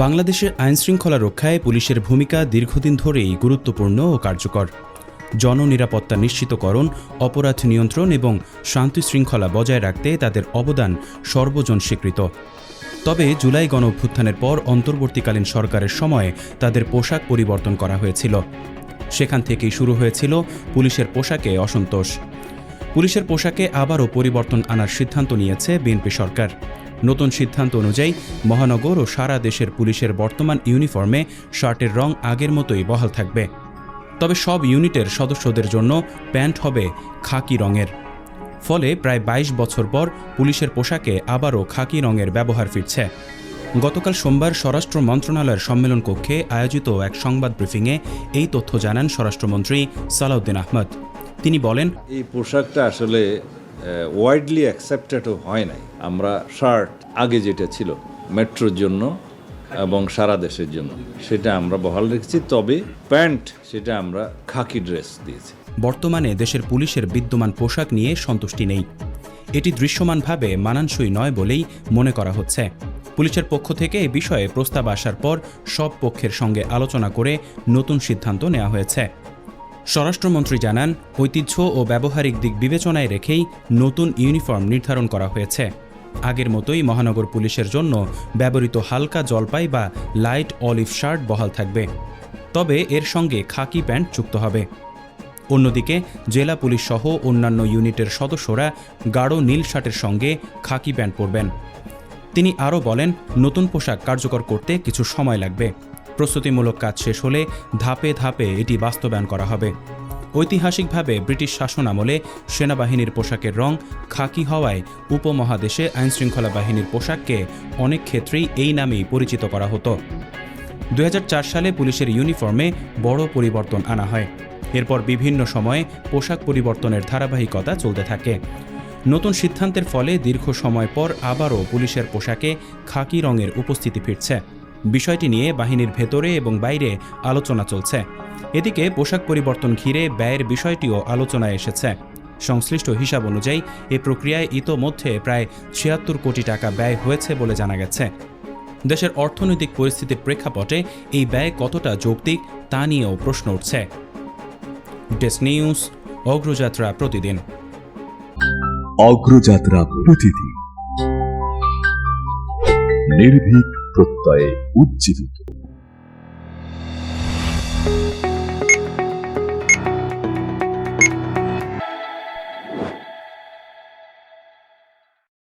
বাংলাদেশের আইনশৃঙ্খলা রক্ষায় পুলিশের ভূমিকা দীর্ঘদিন ধরেই গুরুত্বপূর্ণ ও কার্যকর। জননিরাপত্তা নিশ্চিতকরণ, অপরাধ নিয়ন্ত্রণ এবং শান্তিশৃঙ্খলা বজায় রাখতে তাদের অবদান সর্বজন স্বীকৃত। তবে জুলাই গণঅভ্যুত্থানের পর অন্তর্বর্তীকালীন সরকারের সময়ে তাদের পোশাক পরিবর্তন করা হয়েছিল। সেখান থেকেই শুরু হয়েছিল পুলিশের পোশাকে অসন্তোষ। পুলিশের পোশাকে আবারও পরিবর্তন আনার সিদ্ধান্ত নিয়েছে বিএনপি সরকার। নতুন সিদ্ধান্ত অনুযায়ী মহানগর ও সারা দেশের পুলিশের বর্তমান ইউনিফর্মে শার্টের রং আগের মতোই বহাল থাকবে। তবে সব ইউনিটের সদস্যদের জন্য প্যান্ট হবে খাকি রঙের। ফলে প্রায় ২২ বছর পর পুলিশের পোশাকে আবারও খাকি রঙের ব্যবহার ফিরছে। গতকাল সোমবার স্বরাষ্ট্র মন্ত্রণালয়ের সম্মেলন কক্ষে আয়োজিত এক সংবাদ ব্রিফিংয়ে এই তথ্য জানান স্বরাষ্ট্রমন্ত্রী সালাউদ্দিন আহমদ। তিনি বলেন, এই পোশাকটা আসলে ওয়াইডলি অ্যাকসেপ্টেডও হয় নাই। আমরা শার্ট আগে যেটা ছিল মেট্রোর জন্য এবং সারা দেশের জন্য সেটা আমরা বহাল রেখেছি, তবে প্যান্ট সেটা আমরা খাকি ড্রেস দিয়েছি। বর্তমানে দেশের পুলিশের বিদ্যমান পোশাক নিয়ে সন্তুষ্টি নেই। এটি দৃশ্যমানভাবে মানানসই নয় বলেই মনে করা হচ্ছে। পুলিশের পক্ষ থেকে এই বিষয়ে প্রস্তাব আসার পর সব পক্ষের সঙ্গে আলোচনা করে নতুন সিদ্ধান্ত নেওয়া হয়েছে। স্বরাষ্ট্রমন্ত্রী জানান, ঐতিহ্য ও ব্যবহারিক দিক বিবেচনায় রেখেই নতুন ইউনিফর্ম নির্ধারণ করা হয়েছে। আগের মতোই মহানগর পুলিশের জন্য ব্যবহৃত হালকা জলপাই বা লাইট অলিভ শার্ট বহাল থাকবে, তবে এর সঙ্গে খাকি প্যান্ট যুক্ত হবে। অন্যদিকে জেলা পুলিশ সহ অন্যান্য ইউনিটের সদস্যরা গাঢ় নীল শার্টের সঙ্গে খাকি প্যান্ট পরবেন। তিনি আরও বলেন, নতুন পোশাক কার্যকর করতে কিছু সময় লাগবে। প্রস্তুতিমূলক কাজ শেষ হলে ধাপে ধাপে এটি বাস্তবায়ন করা হবে। ঐতিহাসিকভাবে ব্রিটিশ শাসন আমলে সেনাবাহিনীর পোশাকের রং খাকি হওয়ায় উপমহাদেশে আইনশৃঙ্খলা বাহিনীর পোশাককে অনেক ক্ষেত্রেই এই নামেই পরিচিত করা হতো। ২০০৪ সালে পুলিশের ইউনিফর্মে বড় পরিবর্তন আনা হয়। এরপর বিভিন্ন সময়ে পোশাক পরিবর্তনের ধারাবাহিকতা চলতে থাকে। নতুন সিদ্ধান্তের ফলে দীর্ঘ সময় পর আবারও পুলিশের পোশাকে খাকি রঙের উপস্থিতি ফিরছে। বিষয়টি নিয়ে বাহিনীর ভেতরে এবং বাইরে আলোচনা চলছে। এদিকে পোশাক পরিবর্তন ঘিরে ব্যয়ের বিষয়টিও আলোচনায় এসেছে। সংশ্লিষ্ট হিসাব অনুযায়ী এ প্রক্রিয়ায় ইতোমধ্যে প্রায় ৭৬ কোটি টাকা ব্যয় হয়েছে বলে জানা গেছে। দেশের অর্থনৈতিক পরিস্থিতির প্রেক্ষাপটে এই ব্যয় কতটা যৌক্তিক তা নিয়েও প্রশ্ন উঠছে। ডেস্ক নিউজ, অগ্রযাত্রা প্রতিদিন। অগ্রযাত্রা প্রতিদিন, নির্ভীক প্রত্যয়ে উজ্জীবিত।